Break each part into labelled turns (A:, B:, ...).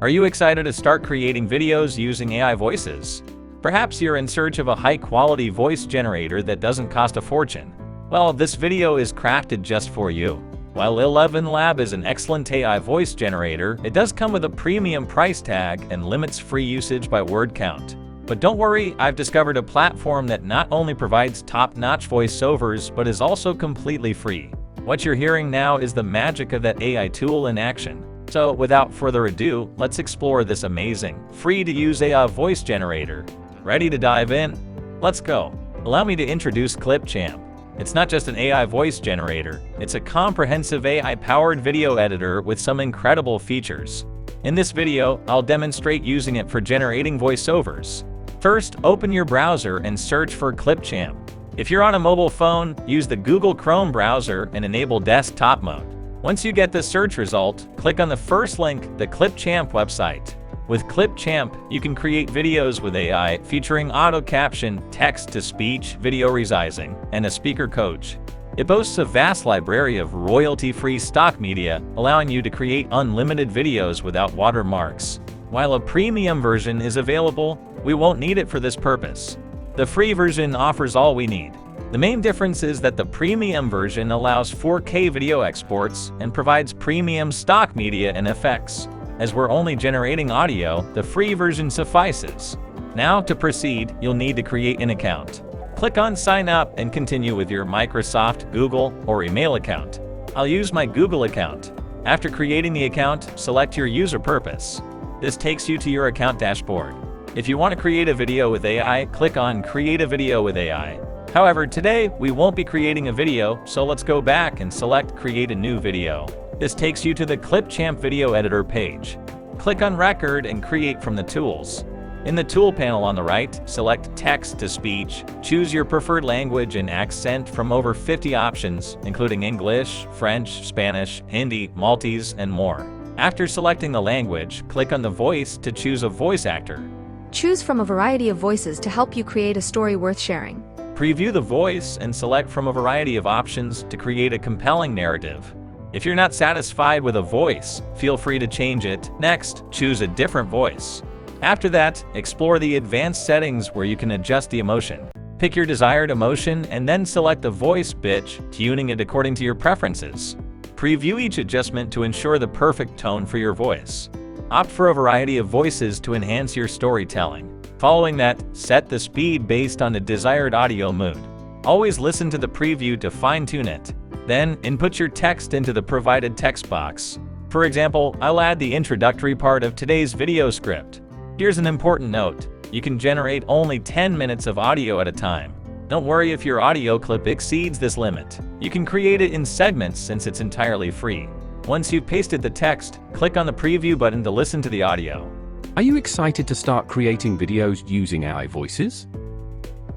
A: Are you excited to start creating videos using AI voices? Perhaps you're in search of a high-quality voice generator that doesn't cost a fortune. Well, this video is crafted just for you. While 11 Lab is an excellent AI voice generator, it does come with a premium price tag and limits free usage by word count. But don't worry, I've discovered a platform that not only provides top-notch voiceovers, but is also completely free. What you're hearing now is the magic of that AI tool in action. So without further ado, let's explore this amazing, free-to-use AI voice generator. Ready to dive in? Let's go. Allow me to introduce Clipchamp. It's not just an AI voice generator, it's a comprehensive AI-powered video editor with some incredible features. In this video, I'll demonstrate using it for generating voiceovers. First, open your browser and search for Clipchamp. If you're on a mobile phone, use the Google Chrome browser and enable desktop mode. Once you get the search result, click on the first link, the Clipchamp website. With Clipchamp, you can create videos with AI featuring auto caption, text-to-speech, video resizing, and a speaker coach. It boasts a vast library of royalty-free stock media, allowing you to create unlimited videos without watermarks. While a premium version is available, we won't need it for this purpose. The free version offers all we need. The main difference is that the premium version allows 4K video exports and provides premium stock media and effects. As we're only generating audio, the free version suffices. Now, to proceed, you'll need to create an account. Click on Sign Up and continue with your Microsoft, Google, or email account. I'll use my Google account. After creating the account, select your user purpose. This takes you to your account dashboard. If you want to create a video with AI, click on Create a Video with AI. However, today, we won't be creating a video, so let's go back and select Create a New Video. This takes you to the Clipchamp Video Editor page. Click on Record and Create from the tools. In the tool panel on the right, select Text-to-Speech, choose your preferred language and accent from over 50 options, including English, French, Spanish, Hindi, Maltese, and more. After selecting the language, click on the voice to choose a voice actor.
B: Choose from a variety of voices to help you create a story worth sharing.
A: Preview the voice and select from a variety of options to create a compelling narrative. If you're not satisfied with a voice, feel free to change it. Next, choose a different voice. After that, explore the advanced settings where you can adjust the emotion. Pick your desired emotion and then select the voice pitch, tuning it according to your preferences. Preview each adjustment to ensure the perfect tone for your voice. Opt for a variety of voices to enhance your storytelling. Following that, set the speed based on the desired audio mood. Always listen to the preview to fine-tune it. Then, input your text into the provided text box. For example, I'll add the introductory part of today's video script. Here's an important note. You can generate only 10 minutes of audio at a time. Don't worry if your audio clip exceeds this limit. You can create it in segments since it's entirely free. Once you've pasted the text, click on the preview button to listen to the audio.
C: Are you excited to start creating videos using AI voices?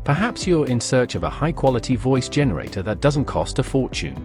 C: Perhaps you're in search of a high-quality voice generator that doesn't cost a fortune.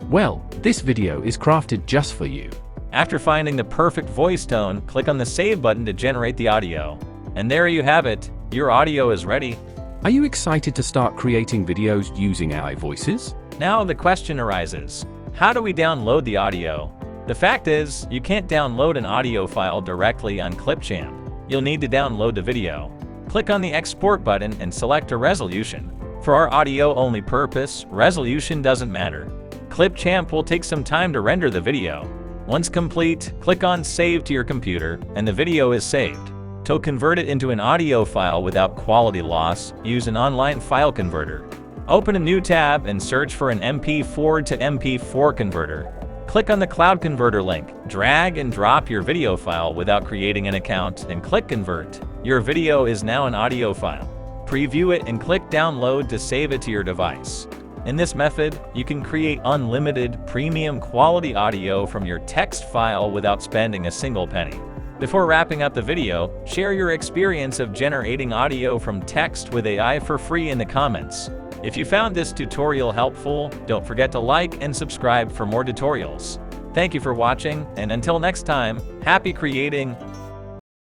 C: Well, this video is crafted just for you.
A: After finding the perfect voice tone, click on the Save button to generate the audio. And there you have it, your audio is ready.
C: Are you excited to start creating videos using AI voices?
A: Now the question arises, how do we download the audio? The fact is, you can't download an audio file directly on Clipchamp. You'll need to download the video. Click on the Export button and select a resolution. For our audio-only purpose, resolution doesn't matter. Clipchamp will take some time to render the video. Once complete, click on Save to your computer, and the video is saved. To convert it into an audio file without quality loss, use an online file converter. Open a new tab and search for an MP4 to MP4 converter. Click on the Cloud Converter link, drag and drop your video file without creating an account, and click Convert. Your video is now an audio file. Preview it and click Download to save it to your device. In this method, you can create unlimited, premium quality audio from your text file without spending a single penny. Before wrapping up the video, share your experience of generating audio from text with AI for free in the comments. If you found this tutorial helpful, don't forget to like and subscribe for more tutorials. Thank you for watching, and until next time, happy creating,